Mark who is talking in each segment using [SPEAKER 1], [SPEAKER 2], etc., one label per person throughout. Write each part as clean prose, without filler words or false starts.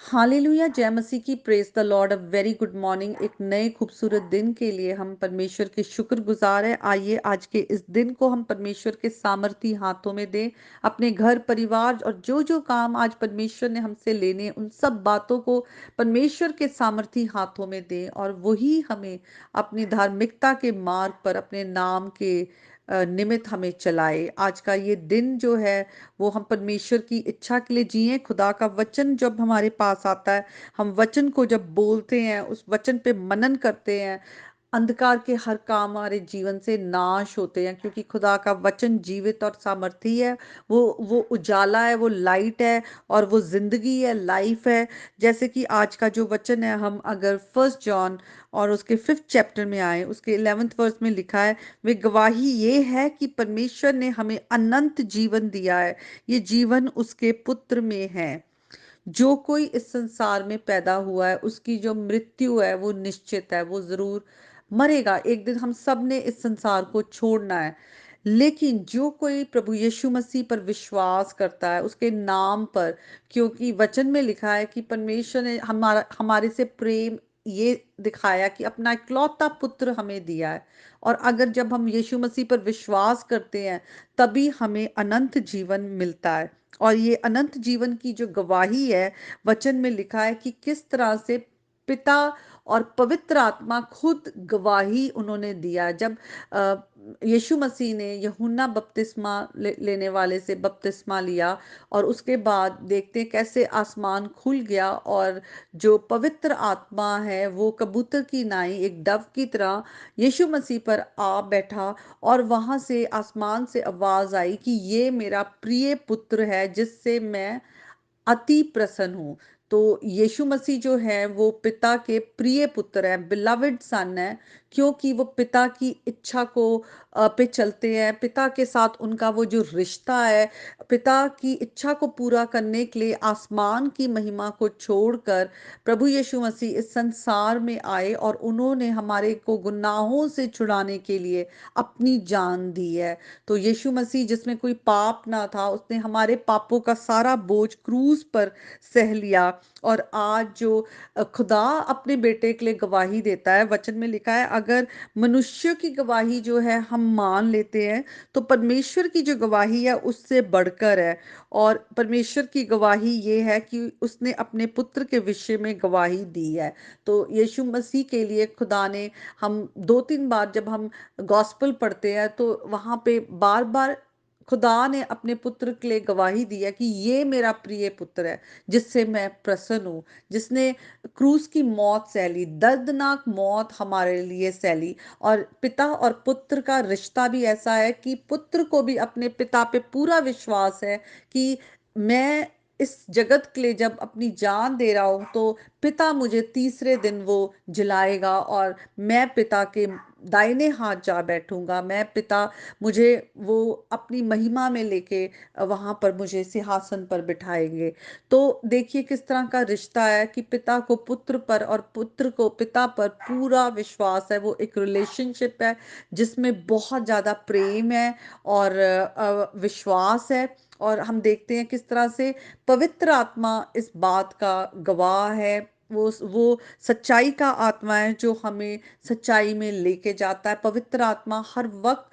[SPEAKER 1] Hallelujah, जय मसीह की। Praise the Lord. A very good morning. एक नए खूबसूरत दिन के लिए हम परमेश्वर के शुक्रगुजार हैं। आइए आज के इस दिन को हम परमेश्वर के सामर्थी हाथों में दें। अपने घर परिवार और जो जो काम आज परमेश्वर ने हमसे लेने, उन सब बातों को परमेश्वर के सामर्थी हाथों में दें, और वही हमें अपनी धार्मिकता के मार्ग पर अपने नाम के निमित्त हमें चलाए। आज का ये दिन जो है वो हम परमेश्वर की इच्छा के लिए जिए। खुदा का वचन जब हमारे पास आता है, हम वचन को जब बोलते हैं, उस वचन पे मनन करते हैं, अंधकार के हर काम हमारे जीवन से नाश होते हैं, क्योंकि खुदा का वचन जीवित और सामर्थी है। वो उजाला है, वो लाइट है, और वो जिंदगी है, लाइफ है। जैसे कि आज का जो वचन है, हम अगर फर्स्ट जॉन और उसके 5th चैप्टर में आए, उसके 11th वर्स में लिखा है, वे गवाही ये है कि परमेश्वर ने हमें अनंत जीवन दिया है। ये जीवन उसके पुत्र में है। जो कोई इस संसार में पैदा हुआ है, उसकी जो मृत्यु है वो निश्चित है, वो जरूर मरेगा। एक दिन हम सब ने इस संसार को छोड़ना है। लेकिन जो कोई प्रभु यीशु मसीह पर विश्वास करता है, उसके नाम पर, क्योंकि वचन में लिखा है कि परमेश्वर ने हमारे से प्रेम ये दिखाया कि अपना इकलौता पुत्र हमें दिया है। और अगर जब हम यीशु मसीह पर विश्वास करते हैं, तभी हमें अनंत जीवन मिलता है। और ये अनंत जीवन की जो गवाही है, वचन में लिखा है कि किस तरह से पिता और पवित्र आत्मा खुद गवाही उन्होंने दिया। जब अ, यीशु मसीह ने यूहन्ना बपतिस्मा लेने वाले से बपतिस्मा लिया, और उसके बाद देखते हैं कैसे आसमान खुल गया, और जो पवित्र आत्मा है वो कबूतर की नाई, एक डव की तरह यीशु मसीह पर आ बैठा। और वहां से आसमान से आवाज आई कि ये मेरा प्रिय पुत्र है, जिससे मैं अति प्रसन्न हूँ। तो यीशु मसीह जो है वो पिता के प्रिय पुत्र है, बिलवड सन है, क्योंकि वो पिता की इच्छा को पे चलते हैं। पिता के साथ उनका वो जो रिश्ता है, पिता की इच्छा को पूरा करने के लिए आसमान की महिमा को छोड़कर प्रभु यीशु मसीह इस संसार में आए, और उन्होंने हमारे को गुनाहों से छुड़ाने के लिए अपनी जान दी है। तो यीशु मसीह, जिसमें कोई पाप ना था, उसने हमारे पापों का सारा बोझ क्रूस पर सह लिया। और आज जो खुदा अपने बेटे के लिए गवाही देता है, वचन में लिखा है, अगर मनुष्य की गवाही जो है हम मान लेते हैं, तो परमेश्वर की जो गवाही है उससे बढ़कर है। और परमेश्वर की गवाही ये है कि उसने अपने पुत्र के विषय में गवाही दी है। तो यीशु मसीह के लिए खुदा ने, हम 2-3 बार जब हम गॉस्पल पढ़ते हैं, तो वहां पे बार बार खुदा ने अपने पुत्र के लिए गवाही दी है कि ये मेरा प्रिय पुत्र है, जिससे मैं प्रसन्न हूँ, जिसने क्रूस की मौत सहली, दर्दनाक मौत हमारे लिए सहली। और पिता और पुत्र का रिश्ता भी ऐसा है कि पुत्र को भी अपने पिता पे पूरा विश्वास है कि मैं इस जगत के लिए जब अपनी जान दे रहा हूं, तो पिता मुझे तीसरे दिन वो जिलाएगा, और मैं पिता के दाहिने हाथ जा बैठूंगा। मैं पिता मुझे वो अपनी महिमा में लेके वहां पर मुझे सिंहासन पर बिठाएंगे। तो देखिए किस तरह का रिश्ता है कि पिता को पुत्र पर और पुत्र को पिता पर पूरा विश्वास है। वो एक रिलेशनशिप है जिसमें बहुत ज्यादा प्रेम है और विश्वास है। और हम देखते हैं किस तरह से पवित्र आत्मा इस बात का गवाह है। वो सच्चाई का आत्मा है जो हमें सच्चाई में लेके जाता है। पवित्र आत्मा हर वक्त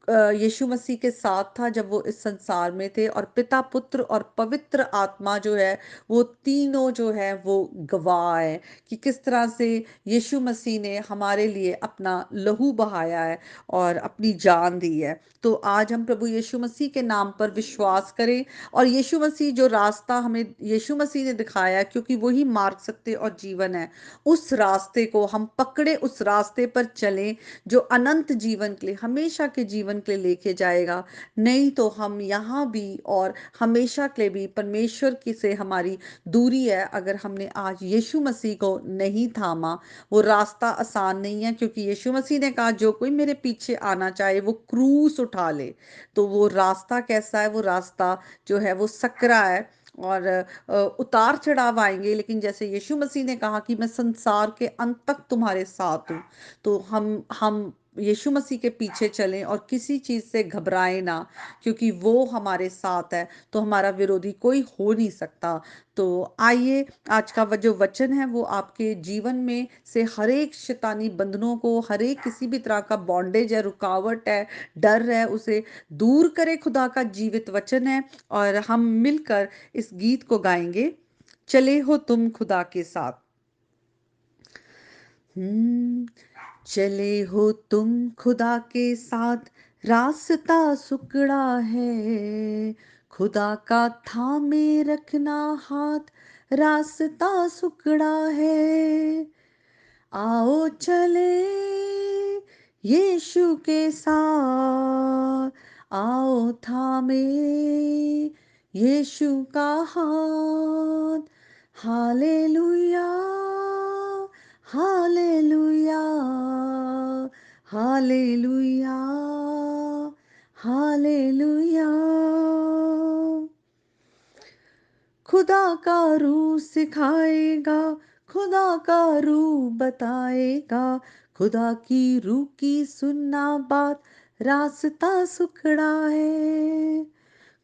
[SPEAKER 1] यीशु मसीह के साथ था जब वो इस संसार में थे, और पिता, पुत्र और पवित्र आत्मा जो है, वो तीनों जो है वो गवाह है कि किस तरह से यीशु मसीह ने हमारे लिए अपना लहू बहाया है और अपनी जान दी है। तो आज हम प्रभु यीशु मसीह के नाम पर विश्वास करें, और यीशु मसीह जो रास्ता हमें यीशु मसीह ने दिखाया है, क्योंकि वही मार्ग, सत्य और जीवन है, उस रास्ते को हम पकड़े, उस रास्ते पर चलें जो अनंत जीवन के लिए, हमेशा के जीवन के लिए लेके जाएगा। नहीं तो हम यहाँ भी और हमेशा के लिए भी परमेश्वर की से हमारी दूरी है, अगर हमने आज यीशु मसीह को नहीं थामा। वो रास्ता आसान नहीं है, क्योंकि यीशु मसीह ने कहा जो कोई मेरे पीछे आना चाहे वो क्रूस उठा ले। तो वो रास्ता कैसा है? वो रास्ता जो है वो सकरा है, और उतार चढ़ाव आएंगे, लेकिन जैसे यीशु मसीह ने कहा कि मैं संसार के अंत तक तुम्हारे साथ हूँ। तो हम यीशु मसीह के पीछे चलें और किसी चीज़ से घबराएँ ना, क्योंकि वो हमारे साथ है, तो हमारा विरोधी कोई हो नहीं सकता। तो आइए, आज का जो वचन है वो आपके जीवन में से हर एक शैतानी बंधनों को, हर एक किसी भी तरह का बॉन्डेज है, रुकावट है, डर है, उसे दूर करे। खुदा का जीवित वचन है और हम मिलकर इस गीत को गाएँगे, चले हो तुम खुदा के साथ। हम्म, चले हो तुम खुदा के साथ, रास्ता सुकड़ा है, खुदा का थामे रखना हाथ, रास्ता सुकड़ा है। आओ चले यीशु के साथ, आओ थामे यीशु का हाथ। Hallelujah, hallelujah, hallelujah, hallelujah. खुदा का रूह सिखाएगा, खुदा का रूह बताएगा, खुदा की रूह की सुनना बात, रास्ता सुखड़ा है।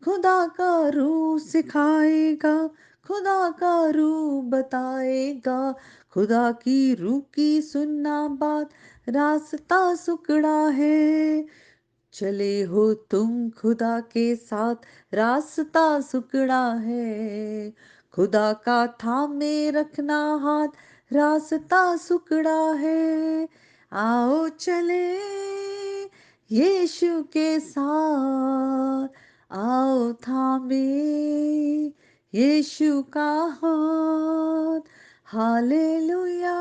[SPEAKER 1] खुदा का रूह सिखाएगा, खुदा का रूह बताएगा, खुदा की रूह की सुनना बात, रास्ता सुकड़ा है। चले हो तुम खुदा के साथ, रास्ता सुकड़ा है, खुदा का थामे रखना हाथ, रास्ता सुकड़ा है। आओ चले यीशु के साथ, आओ थामे यीशु का हाथ। Hallelujah,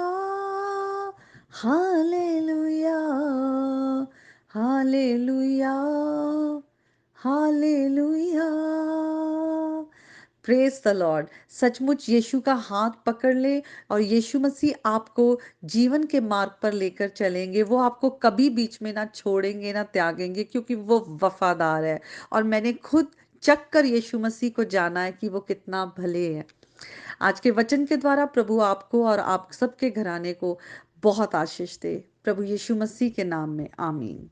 [SPEAKER 1] hallelujah, hallelujah, hallelujah. Praise the Lord. सचमुच यीशु का हाथ पकड़ ले और यीशु मसीह आपको जीवन के मार्ग पर लेकर चलेंगे। वो आपको कभी बीच में ना छोड़ेंगे ना त्यागेंगे, क्योंकि वो वफादार है। और मैंने खुद चख कर यीशु मसीह को जाना है कि वो कितना भले हैं। आज के वचन के द्वारा प्रभु आपको और आप सबके घराने को बहुत आशीष दे। प्रभु यीशु मसीह के नाम में आमीन।